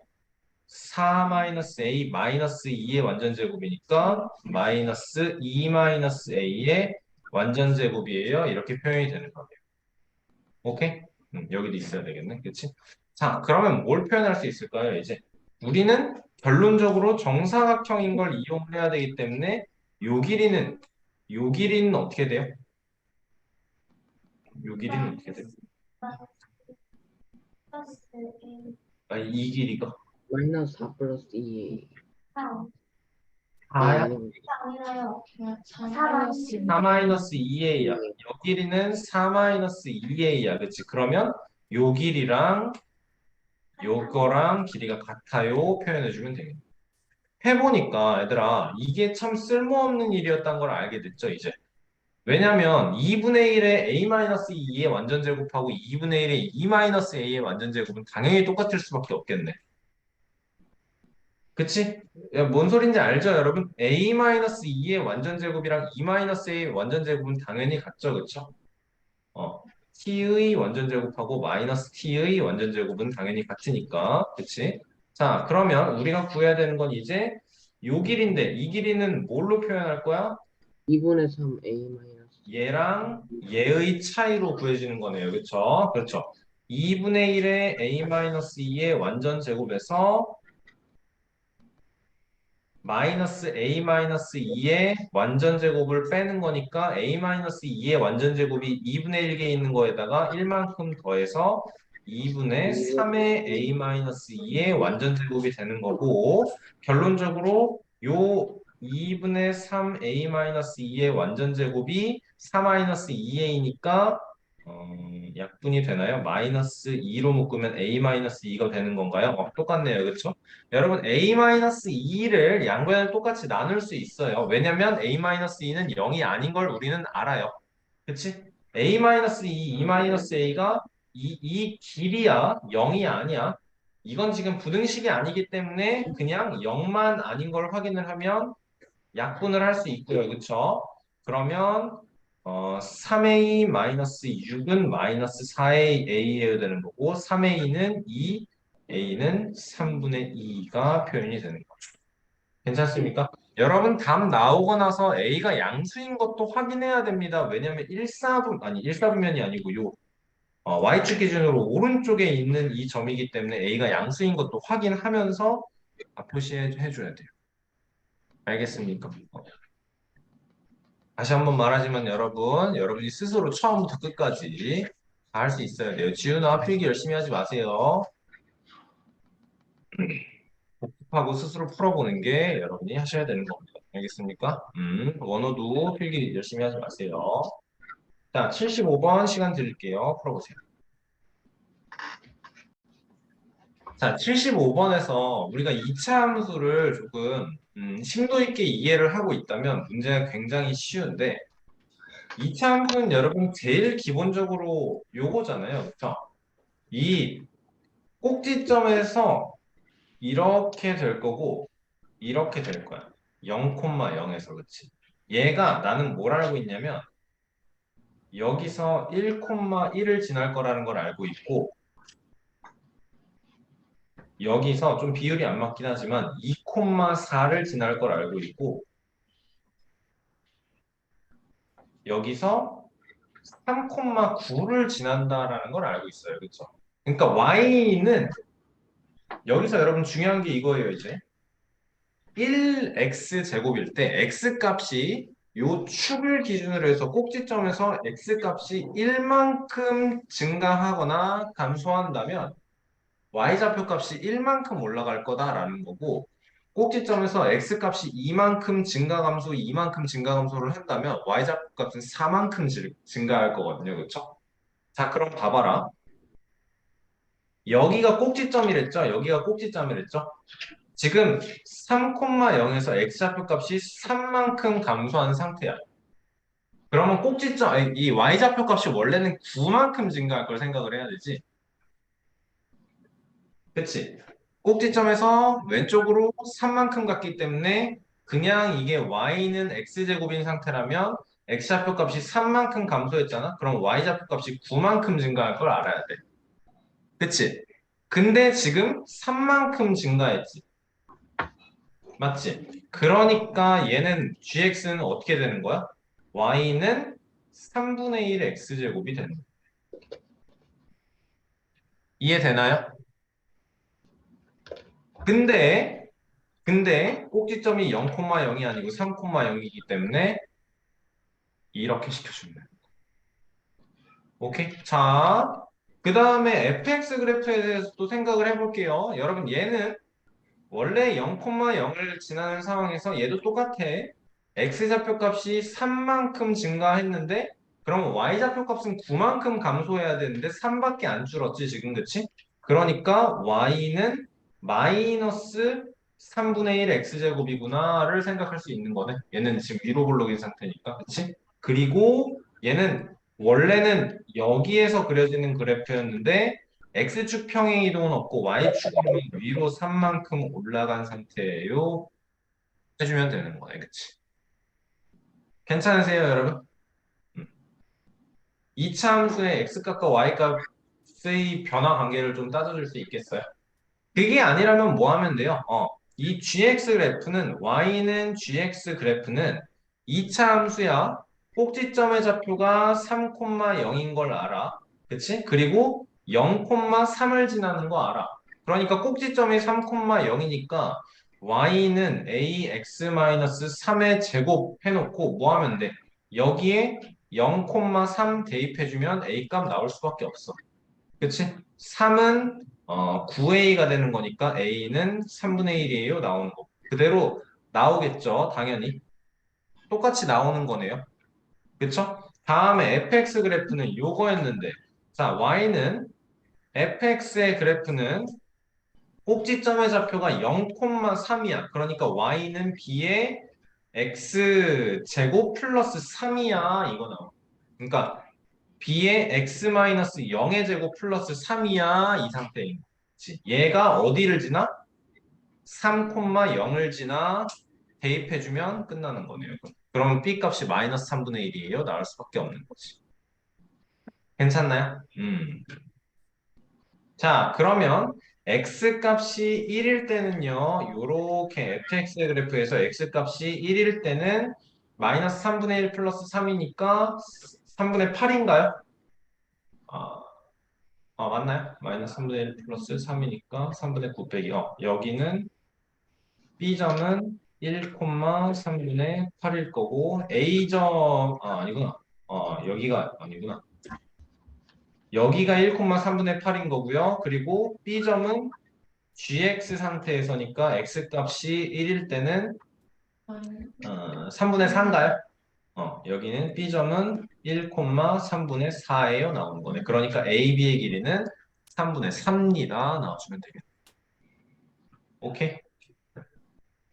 4 마이너스 a 마이너스 2의 완전 제곱이니까 마이너스 2 마이너스 a의 완전 제곱이에요. 이렇게 표현이 되는 거예요. 오케이? 여기도 있어야 되겠네. 그치? 자, 그러면 뭘 표현할 수 있을까요, 이제? 우리는 결론적으로 정사각형인 걸 이용을 해야 되기 때문에 요 길이는 어떻게 돼요? 요 길이는 어떻게 돼요? 플러스 A 이 길이가 마이너스 4 플러스 2A. 4 아니고 아니라요. 그냥 4-2. 4-2a야. 요 길이는 4-2a야. 그치? 그러면 요 길이랑 요거랑 길이가 같아요. 표현해주면 되겠네. 해보니까 얘들아 이게 참 쓸모없는 일이었다는 걸 알게 됐죠 이제. 왜냐면 2분의 1의 a-2의 완전 제곱하고 2분의 1의 2-a의 완전 제곱은 당연히 똑같을 수밖에 없겠네. 그치? 야, 뭔 소린지 알죠 여러분? a-2의 완전 제곱이랑 2-a의 완전 제곱은 당연히 같죠 그쵸? t의 완전 제곱하고 마이너스 t의 완전 제곱은 당연히 같으니까 그치? 자 그러면 우리가 구해야 되는 건 이제 요 길인데 이 길이는 뭘로 표현할 거야? 2분의 3 a 마이너스 얘랑 얘의 차이로 구해지는 거네요 그쵸? 그렇죠 2분의 1의 a-2의 완전 제곱에서 마이너스 a-2의 완전 제곱을 빼는 거니까 a-2의 완전 제곱이 2분의 1개 있는 거에다가 1만큼 더해서 2분의 3의 a-2의 완전 제곱이 되는 거고 결론적으로 요 2분의 3 a-2의 완전 제곱이 4-2a니까 약분이 되나요? 마이너스 2로 묶으면 a-2가 되는 건가요? 똑같네요. 그렇죠? 여러분 a-2를 양변을 똑같이 나눌 수 있어요. 왜냐면 a-2는 0이 아닌 걸 우리는 알아요. 그치? a-2, 2-a가 이 길이야 0이 아니야. 이건 지금 부등식이 아니기 때문에 그냥 0만 아닌 걸 확인을 하면 약분을 할 수 있고요. 그쵸? 그러면 3a-6은 마이너스 4a a여야 되는 거고 3a는 2, a는 3분의 2가 표현이 되는 거죠. 괜찮습니까? 여러분 답 나오고 나서 a가 양수인 것도 확인해야 됩니다. 왜냐면 1사분면이 아니고 요 y축 기준으로 오른쪽에 있는 이 점이기 때문에 a가 양수인 것도 확인하면서 표시해 줘야 돼요. 알겠습니까? 다시 한번 말하지만 여러분이 스스로 처음부터 끝까지 다 할 수 있어야 돼요. 지우나 필기 열심히 하지 마세요. 복습하고 스스로 풀어보는 게 여러분이 하셔야 되는 겁니다. 알겠습니까? 원어도 필기 열심히 하지 마세요. 자, 75번 시간 드릴게요. 풀어보세요. 자, 75번에서 우리가 2차 함수를 조금 심도 있게 이해를 하고 있다면 문제가 굉장히 쉬운데 2차 함수는 여러분 제일 기본적으로 요거잖아요. 그렇죠? 이 꼭지점에서 이렇게 될 거고 이렇게 될 거야. 0,0에서 그치? 얘가 나는 뭘 알고 있냐면 여기서 1,1을 지날 거라는 걸 알고 있고 여기서 좀 비율이 안 맞긴 하지만 2,4를 지날 걸 알고 있고 여기서 3,9를 지난다라는 걸 알고 있어요. 그렇죠? 그러니까 y는 여기서 여러분 중요한 게 이거예요, 이제. 1x 제곱일 때 x 값이 요 축을 기준으로 해서 꼭지점에서 x 값이 1만큼 증가하거나 감소한다면 y좌표 값이 1만큼 올라갈 거다라는 거고 꼭지점에서 x 값이 2만큼 증가 감소, 2만큼 증가 감소를 한다면 y좌표 값은 4만큼 증가할 거거든요. 그렇죠? 자, 그럼 봐봐라. 여기가 꼭지점이랬죠? 여기가 꼭지점이랬죠? 지금 3,0에서 x좌표 값이 3만큼 감소한 상태야. 그러면 꼭지점, 아니, 이 y좌표 값이 원래는 9만큼 증가할 걸 생각을 해야 되지. 그치? 꼭지점에서 왼쪽으로 3만큼 갔기 때문에 그냥 이게 y는 x제곱인 상태라면 x좌표 값이 3만큼 감소했잖아? 그럼 y좌표 값이 9만큼 증가할 걸 알아야 돼. 그치? 근데 지금 3만큼 증가했지. 맞지? 그러니까 얘는 gx는 어떻게 되는 거야? y는 3분의 1 x제곱이 되는 거야. 이해되나요? 근데 꼭지점이 0,0이 아니고 3,0이기 때문에 이렇게 시켜주면 돼요. 오케이? 자, 그 다음에 fx 그래프에 대해서 또 생각을 해볼게요. 여러분 얘는 원래 0,0을 지나는 상황에서 얘도 똑같아. x좌표 값이 3만큼 증가했는데 그럼 y좌표 값은 9만큼 감소해야 되는데 3밖에 안 줄었지 지금 그치? 그러니까 y는 마이너스 3분의 1 x제곱이구나를 생각할 수 있는 거네. 얘는 지금 위로 볼록인 상태니까 그치? 그리고 얘는 원래는 여기에서 그려지는 그래프였는데 x축 평행 이동은 없고 y축으로는 위로 3만큼 올라간 상태예요. 해주면 되는 거네, 그치? 괜찮으세요, 여러분? 2차 함수의 x값과 y값의 변화 관계를 좀 따져줄 수 있겠어요? 그게 아니라면 뭐 하면 돼요? 이 gx 그래프는 y는 gx 그래프는 2차 함수야. 꼭지점의 좌표가 3,0인 걸 알아. 그치? 그리고 0,3을 지나는 거 알아. 그러니까 꼭지점이 3,0이니까 y는 ax-3의 제곱 해놓고 뭐 하면 돼? 여기에 0,3 대입해주면 a 값 나올 수밖에 없어. 그치? 3은 9a가 되는 거니까 a는 3분의 1이에요. 나오는 거. 그대로 나오겠죠. 당연히. 똑같이 나오는 거네요. 그쵸? 다음에 fx 그래프는 요거였는데 자, y는 fx의 그래프는 꼭지점의 좌표가 0,3이야. 그러니까 y는 b의 x제곱 플러스 3이야. 이거 나와. 그러니까 b의 x-0의 제곱 플러스 3이야. 이 상태인 거지. 얘가 어디를 지나? 3,0을 지나 대입해주면 끝나는 거네요. 그러면 b 값이 마이너스 3분의 1이에요. 나올 수밖에 없는 거지. 괜찮나요? 자, 그러면 x 값이 1일 때는요. 요렇게 fx의 그래프에서 x 값이 1일 때는 마이너스 3분의 1 플러스 3이니까 3분의 8인가요? 맞나요? 마이너스 3분의 1 플러스 3이니까 3분의 9 빼기. 여기는 B점은 1,3분의 8일 거고 A점, 아니구나. 여기가 아니구나. 여기가 1,3분의 8인 거고요. 그리고 B점은 GX 상태에서니까 X 값이 1일 때는 3분의 4인가요? 여기는 B점은 1,3분의 4예요. 나오는 거네. 그러니까 AB의 길이는 3분의 3입니다. 나와주면 되겠네. 오케이.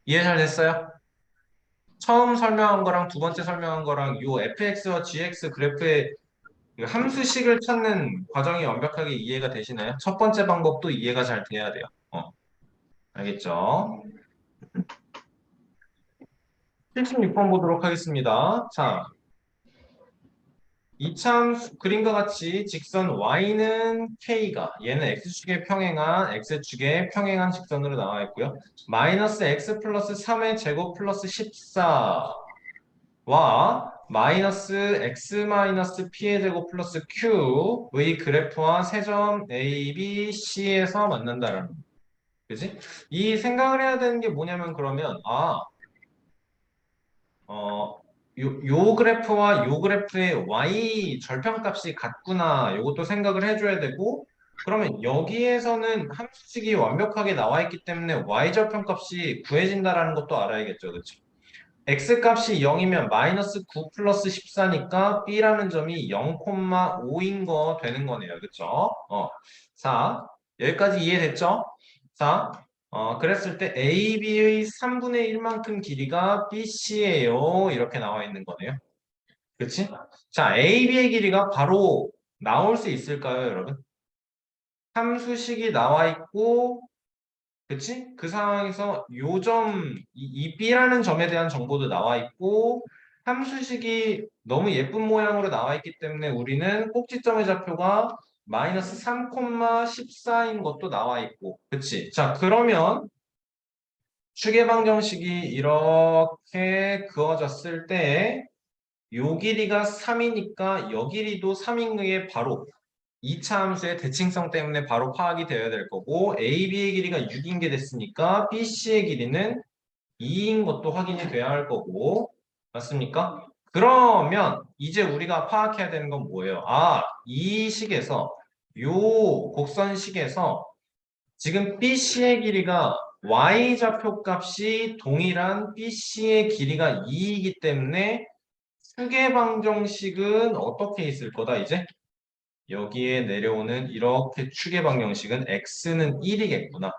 이해 잘 됐어요? 처음 설명한 거랑 두 번째 설명한 거랑 요 fx와 gx 그래프의 그 함수식을 찾는 과정이 완벽하게 이해가 되시나요? 첫 번째 방법도 이해가 잘 돼야 돼요. 알겠죠? 76번 보도록 하겠습니다. 자, 이참 그림과 같이 직선 y는 k가 얘는 x축에 평행한 x축에 평행한 직선으로 나와 있고요. 마이너스 x 플러스 3의 제곱 플러스 14와 마이너스 x 마이너스 p의 제곱 플러스 q의 그래프와 세점 a, b, c에서 만난다라는 거. 그지? 이 생각을 해야 되는 게 뭐냐면 그러면 요 그래프와 요 그래프의 y 절편값이 같구나. 요것도 생각을 해줘야 되고, 그러면 여기에서는 함수식이 완벽하게 나와 있기 때문에 y 절편값이 구해진다라는 것도 알아야겠죠. 그렇죠? x 값이 0이면 마이너스 9 플러스 14니까 b라는 점이 0,5인 거 되는 거네요. 그렇죠? 자, 여기까지 이해됐죠? 자, 그랬을 때 AB의 3분의 1만큼 길이가 BC예요. 이렇게 나와 있는 거네요. 그치? 자, AB의 길이가 바로 나올 수 있을까요, 여러분? 함수식이 나와 있고, 그치? 그 상황에서 요 점, 이 B라는 점에 대한 정보도 나와 있고, 함수식이 너무 예쁜 모양으로 나와 있기 때문에 우리는 꼭지점의 좌표가 마이너스 3,14인 것도 나와 있고, 그치? 자, 그러면 추계방정식이 이렇게 그어졌을 때 요 길이가 3이니까 요 길이도 3인 게 바로 2차 함수의 대칭성 때문에 바로 파악이 되어야 될 거고 AB의 길이가 6인 게 됐으니까 BC의 길이는 2인 것도 확인이 돼야 할 거고 맞습니까? 그러면 이제 우리가 파악해야 되는 건 뭐예요? 이 식에서 요 곡선식에서 지금 BC의 길이가 y좌표 값이 동일한 BC의 길이가 2이기 때문에 추계 방정식은 어떻게 있을 거다 이제? 여기에 내려오는 이렇게 추계 방정식은 x는 1이겠구나.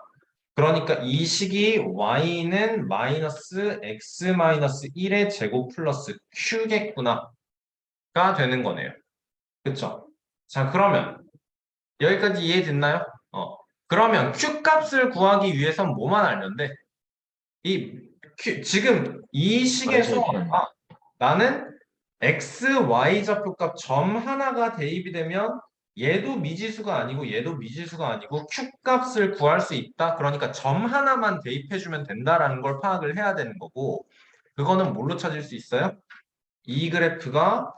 그러니까 이 식이 y는 마이너스 x 마이너스 1의 제곱 플러스 q겠구나가 되는 거네요. 그쵸? 자, 그러면 여기까지 이해됐나요? 그러면 q 값을 구하기 위해선 뭐만 알면 돼? 지금 이 식에서 나는 x, y 좌표값 점 하나가 대입이 되면 얘도 미지수가 아니고 얘도 미지수가 아니고 q 값을 구할 수 있다. 그러니까 점 하나만 대입해주면 된다라는 걸 파악을 해야 되는 거고 그거는 뭘로 찾을 수 있어요? 이 그래프가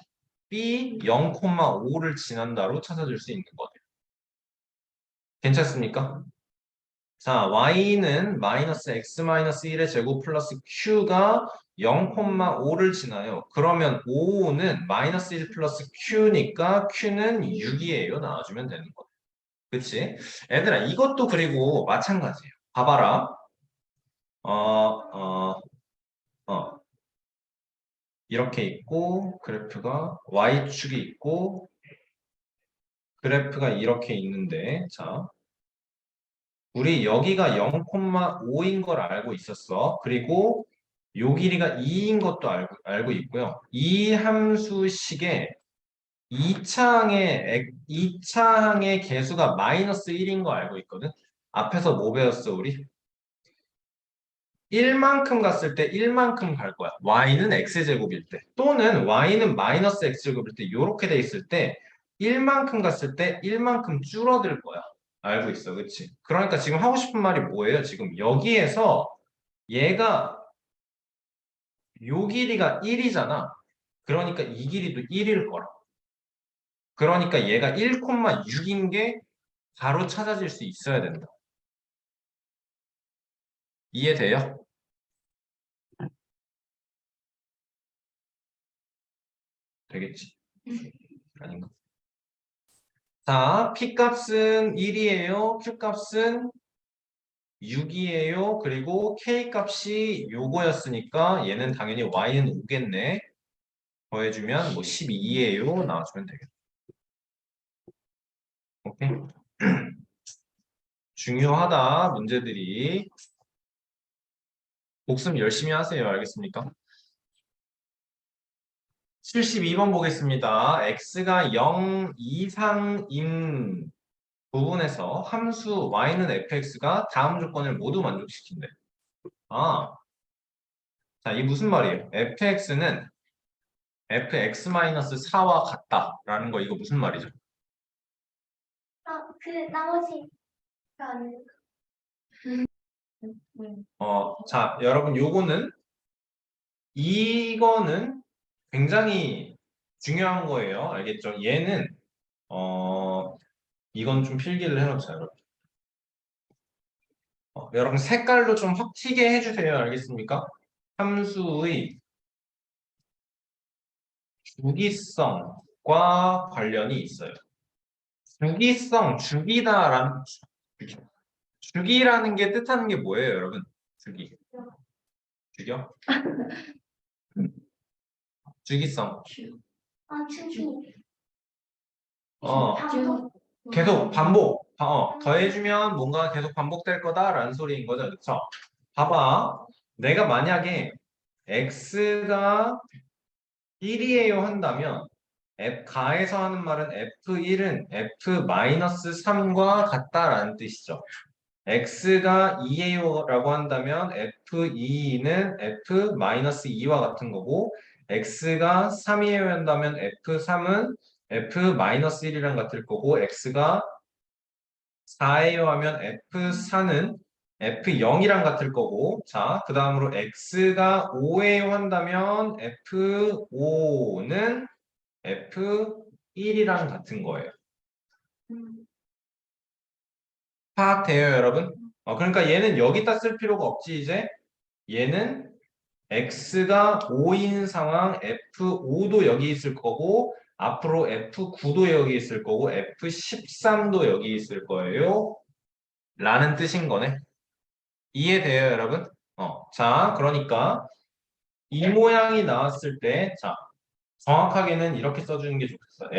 b 0,5를 지난다로 찾아줄 수 있는 거예요. 괜찮습니까? 자, y는 마이너스 x 마이너스 1의 제곱 플러스 q가 0,5를 지나요. 그러면 5는 마이너스 1 플러스 q니까 q는 6이에요. 나와주면 되는 거예요. 그치? 얘들아, 이것도 그리고 마찬가지예요. 봐봐라. 어, 어, 어. 이렇게 있고, 그래프가 y축이 있고, 그래프가 이렇게 있는데, 자. 우리 여기가 0,5인 걸 알고 있었어. 그리고 요 길이가 2인 것도 알고 있고요. 이 함수식의 2차항의 개수가 마이너스 1인 거 알고 있거든. 앞에서 뭐 배웠어, 우리? 1만큼 갔을 때 1만큼 갈 거야. y는 x제곱일 때. 또는 y는 마이너스 x제곱일 때 이렇게 돼 있을 때 1만큼 갔을 때 1만큼 줄어들 거야. 알고 있어. 그치? 그러니까 지금 하고 싶은 말이 뭐예요? 지금 여기에서 얘가 요 길이가 1이잖아. 그러니까 이 길이도 1일 거라. 그러니까 얘가 1,6인 게 바로 찾아질 수 있어야 된다. 이해돼요? 되겠지? 아닌가? 자, P값은 1이에요. Q값은 6이에요. 그리고 K값이 요거였으니까 얘는 당연히 Y는 5겠네. 더해주면 뭐 12예요. 나와주면 되겠다. 오케이. 중요하다. 문제들이. 복습 열심히 하세요. 알겠습니까? 72번 보겠습니다. x가 0 이상인 부분에서 함수 y는 fx가 다음 조건을 모두 만족시킨대. 아, 자, 이 무슨 말이에요? fx는 fx-4와 같다라는 거 이거 무슨 말이죠? 그 나머지가 아니고. 자, 여러분 이거는 굉장히 중요한 거예요. 알겠죠? 얘는 이건 좀 필기를 해놓자, 여러분. 여러분 색깔로 좀 확 튀게 해주세요. 알겠습니까? 함수의 주기성과 관련이 있어요. 주기라는 게 뜻하는 게 뭐예요, 여러분? 주기요? 주기성. 추기. 계속 반복. 더해주면 뭔가 계속 반복될 거다라는 소리인 거죠, 그렇죠? 봐봐, 내가 만약에 x가 1이에요 한다면 가에서 하는 말은 f1은 f-3과 같다라는 뜻이죠. x가 2예요 라고 한다면 f2는 f-2와 같은 거고 x가 3이에요 한다면 f3은 f-1이랑 같을 거고 x가 4예요 하면 f4는 f0이랑 같을 거고 자, 그 다음으로 x가 5예요 한다면 f5는 f1이랑 같은 거예요. 파악돼요, 여러분? 그러니까 얘는 여기다 쓸 필요가 없지, 이제. 얘는 x가 5인 상황 f5도 여기 있을 거고 앞으로 f9도 여기 있을 거고 f13도 여기 있을 거예요. 라는 뜻인 거네. 이해돼요, 여러분? 자, 그러니까 이 모양이 나왔을 때, 자, 정확하게는 이렇게 써주는 게 좋겠어.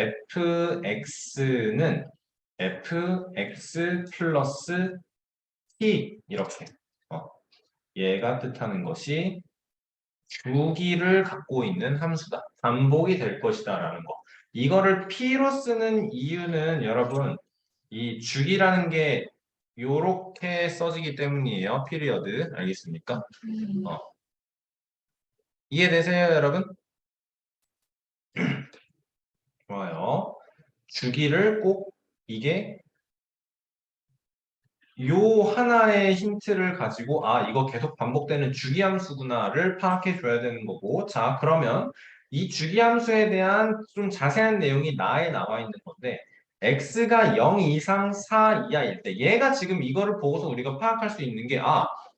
fx는 fx 플러스 t 이렇게. 얘가 뜻하는 것이 주기를 갖고 있는 함수다. 반복이 될 것이다 라는 거. 이거를 p로 쓰는 이유는 여러분 이 주기라는 게 요렇게 써지기 때문이에요. 피리어드. 알겠습니까? 이해되세요, 여러분? 좋아요. 주기를 꼭 이게 요 하나의 힌트를 가지고 이거 계속 반복되는 주기함수구나를 파악해 줘야 되는 거고 자 그러면 이 주기함수에 대한 좀 자세한 내용이 나에 나와 있는 건데 x가 0 이상 4 이하일 때 얘가 지금 이거를 보고서 우리가 파악할 수 있는 게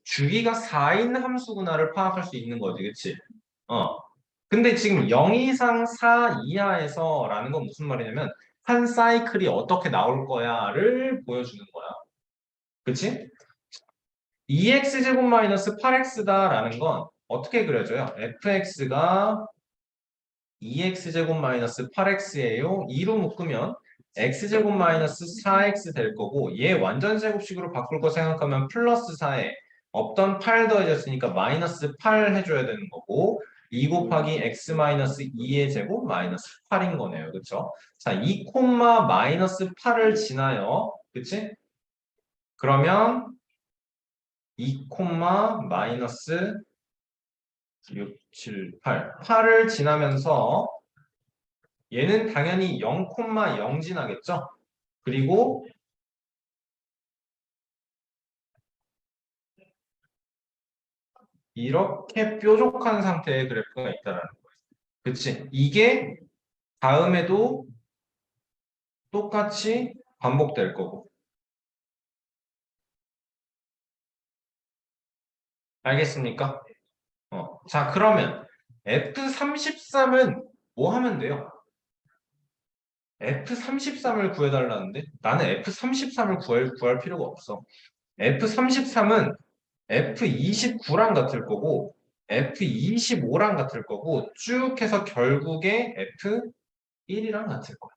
주기가 4인 함수구나를 파악할 수 있는 거지 그치? 근데 지금 0 이상 4 이하에서 라는 건 무슨 말이냐면 한 사이클이 어떻게 나올 거야를 보여주는 거야 그치? 2x제곱 마이너스 8x다라는 건 어떻게 그려져요? fx가 2x제곱 마이너스 8x예요. 2로 묶으면 x제곱 마이너스 4x 될 거고 얘 완전 제곱식으로 바꿀 거 생각하면 플러스 4에 없던 8 더해졌으니까 마이너스 8 해줘야 되는 거고 2 곱하기 x 마이너스 2의 제곱 마이너스 8인 거네요. 그쵸? 자, 2 콤마 마이너스 8을 지나요. 그치? 그러면 2 콤마 마이너스 6, 7, 8. 8을 지나면서 얘는 당연히 0 콤마 0 지나겠죠? 그리고 이렇게 뾰족한 상태의 그래프가 있다라는 거예요. 그치? 이게 다음에도 똑같이 반복될 거고. 알겠습니까? 자, 그러면 F33은 뭐 하면 돼요? F33을 구해달라는데 나는 F33을 구할 필요가 없어. F33은 F29랑 같을 거고 F25랑 같을 거고 쭉 해서 결국에 F1이랑 같을 거야.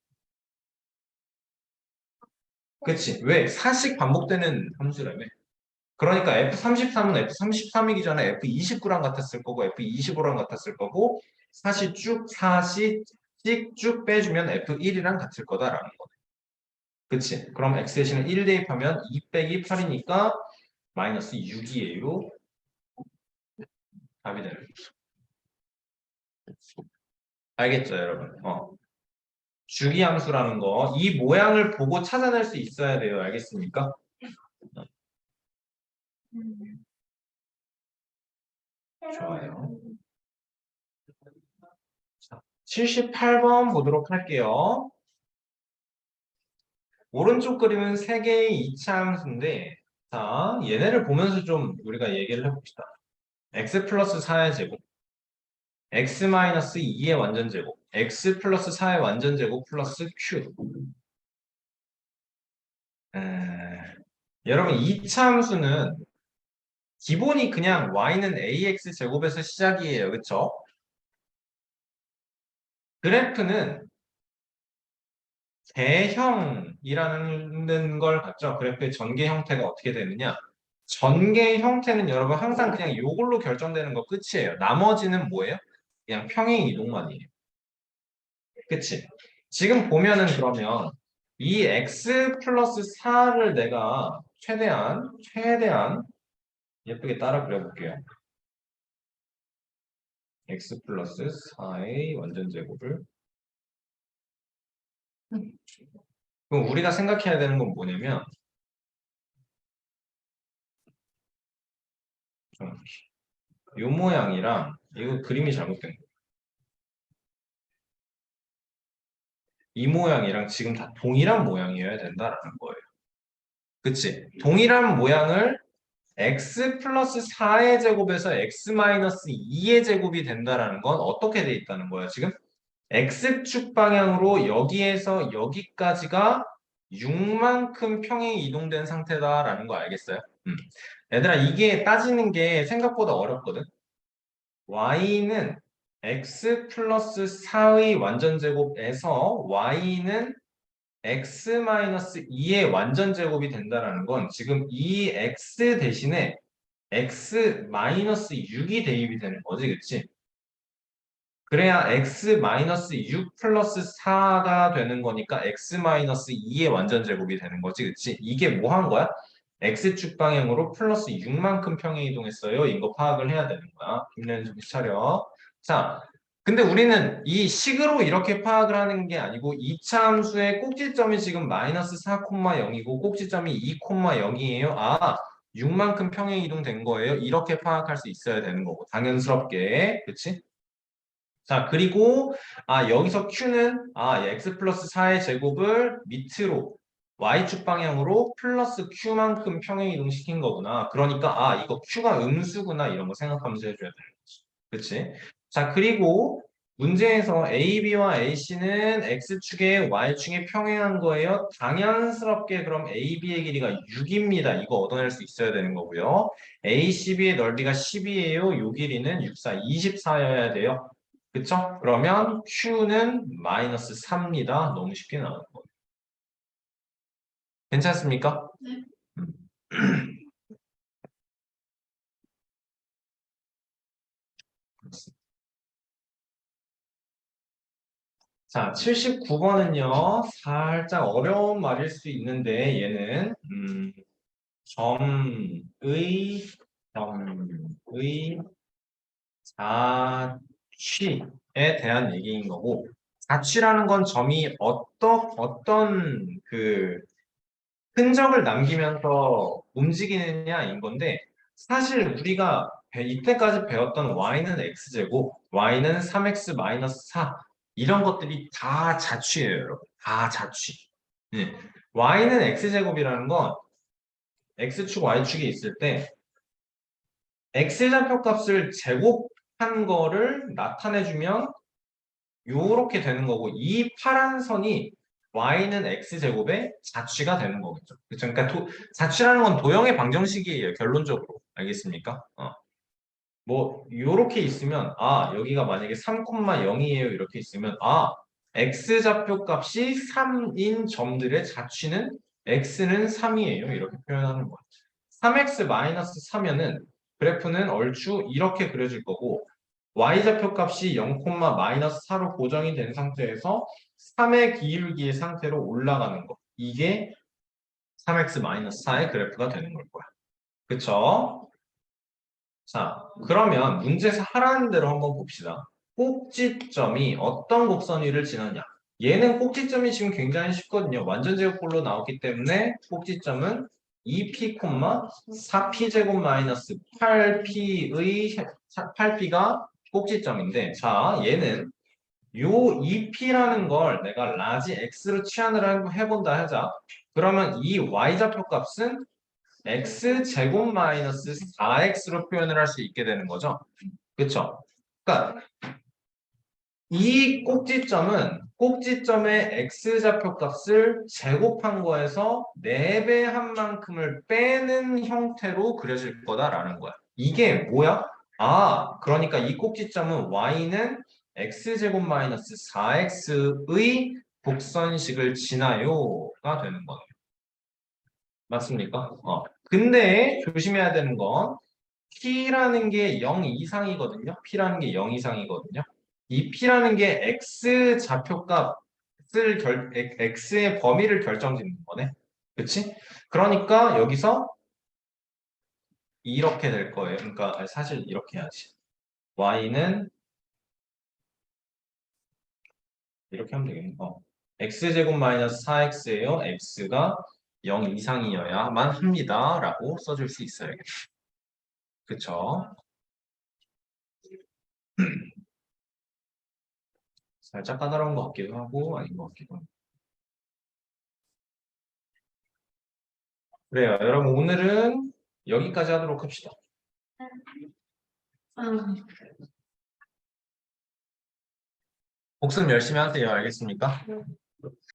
그치? 왜? 사식 반복되는 함수라며. 그러니까 F33은 F33이기 전에 F29랑 같았을 거고 F25랑 같았을 거고 사시 쭉 빼주면 F1이랑 같을 거다라는 거네. 그치? 그럼 X 대신에 1 대입하면 2 빼기 8이니까 마이너스 6이에요. 답이 되는 거죠. 알겠죠, 여러분? 주기함수라는 거, 이 모양을 보고 찾아낼 수 있어야 돼요. 알겠습니까? 좋아요. 자, 78번 보도록 할게요. 오른쪽 그림은 3개의 이차함수인데, 자, 얘네를 보면서 좀 우리가 얘기를 해봅시다. x 플러스 4의 제곱, x 마이너스 2의 완전 제곱, x 플러스 4의 완전 제곱 플러스 q. 여러분, 이차함수는 기본이 그냥 y는 ax 제곱에서 시작이에요. 그쵸? 그래프는 대형이라는 걸 봤죠. 그래프의 전개 형태가 어떻게 되느냐? 전개 형태는 여러분 항상 그냥 이걸로 결정되는 거 끝이에요. 나머지는 뭐예요? 그냥 평행 이동만이에요. 그치? 지금 보면은 그러면 이 x 플러스 4를 내가 최대한 예쁘게 따라 그려볼게요. x 플러스 4의 완전 제곱을 그럼 우리가 생각해야 되는 건 뭐냐면 이 모양이랑 이거 그림이 잘못된 거예요. 이 모양이랑 지금 다 동일한 모양이어야 된다라는 거예요. 그치? 동일한 모양을 x 플러스 4의 제곱에서 x 마이너스 2의 제곱이 된다라는 건 어떻게 돼 있다는 거예요, 지금? x축 방향으로 여기에서 여기까지가 6만큼 평행 이동된 상태다라는 거 알겠어요? 얘들아, 이게 따지는 게 생각보다 어렵거든. y는 x 플러스 4의 완전제곱에서 y는 x 마이너스 2의 완전제곱이 된다는 건 지금 이 x 대신에 x 마이너스 6이 대입이 되는 거지, 그치? 그래야 x 마이너스 6 플러스 4가 되는 거니까 x 마이너스 2의 완전제곱이 되는 거지, 그치? 이게 뭐 한 거야? x축 방향으로 플러스 6만큼 평행 이동했어요. 이거 파악을 해야 되는 거야. 김래현 정신 차려. 자, 근데 우리는 이 식으로 이렇게 파악을 하는 게 아니고 2차 함수의 꼭지점이 지금 마이너스 4,0이고 꼭지점이 2,0이에요. 아, 6만큼 평행 이동된 거예요. 이렇게 파악할 수 있어야 되는 거고 당연스럽게, 그치? 자, 그리고 여기서 q는 x 플러스 4의 제곱을 밑으로 y축 방향으로 플러스 q만큼 평행 이동시킨 거구나. 그러니까 이거 q가 음수구나 이런 거 생각하면서 해줘야 되는 거지. 그치? 자, 그리고 문제에서 AB와 AC는 X축에 Y축에 평행한 거예요. 당연스럽게 그럼 AB의 길이가 6입니다. 이거 얻어낼 수 있어야 되는 거고요. ACB의 넓이가 10이에요. 요 길이는 6, 4, 24여야 돼요. 그쵸? 그러면 Q는 마이너스 3입니다. 너무 쉽게 나오는 거예요. 괜찮습니까? 네. 자, 79번은요, 살짝 어려운 말일 수 있는데, 얘는, 점의, 점의 자취에 대한 얘기인 거고, 자취라는 건 점이 어떤 그 흔적을 남기면서 움직이느냐인 건데 사실 우리가 이때까지 배웠던 y는 x제곱, y는 3x 마이너스 4 이런 것들이 다 자취예요, 여러분. 다 자취. 예. y는 x제곱이라는 건 x축, y축이 있을 때 x좌표 값을 제곱한 거를 나타내주면 요렇게 되는 거고 이 파란 선이 y는 x제곱의 자취가 되는 거겠죠. 그렇죠? 그러니까 자취라는 건 도형의 방정식이에요. 결론적으로. 알겠습니까? 뭐 요렇게 있으면 여기가 만약에 3,0이에요. 이렇게 있으면 x좌표 값이 3인 점들의 자취는 x는 3이에요. 이렇게 표현하는 거예요. 3x 3이면은 그래프는 얼추 이렇게 그려질 거고 y좌표 값이 0, 마이너스 4로 고정이 된 상태에서 3의 기울기의 상태로 올라가는 거. 이게 3x 4의 그래프가 되는 걸 거야. 그쵸? 자, 그러면 문제에서 하라는 대로 한번 봅시다. 꼭지점이 어떤 곡선 위를 지나냐? 얘는 꼭지점이 지금 굉장히 쉽거든요. 완전 제곱꼴로 나왔기 때문에 꼭지점은 2p, 4p 제곱 마이너스 8p가 꼭지점인데 자, 얘는 요 2p라는 걸 내가 라지 x로 치환을 해본다 하자. 그러면 이 y좌표 값은 x제곱 마이너스 4x로 표현을 할 수 있게 되는 거죠. 그쵸? 그러니까 이 꼭지점의 x좌표 값을 제곱한 거에서 4배 한 만큼을 빼는 형태로 그려질 거다라는 거야. 이게 뭐야? 그러니까 이 꼭지점은 y는 x제곱 마이너스 4x의 곡선식을 지나요가 되는 거예요. 맞습니까? 근데 조심해야 되는 건 P라는 게 0 이상이거든요. P라는 게 0 이상이거든요. 이 P라는 게 X 좌표값을 X의 범위를 결정짓는 거네. 그치? 그러니까 여기서 이렇게 될 거예요. 그러니까 사실 이렇게 해야지. Y는 이렇게 하면 되겠네. X제곱 마이너스 4X예요. X가 0 이상이어야만 합니다. 라고 써줄 수 있어야겠다. 그쵸? 살짝 까다로운 것 같기도 하고 아닌 것 같기도 하고. 그래요. 여러분 오늘은 여기까지 하도록 합시다. 복습 열심히 하세요. 알겠습니까?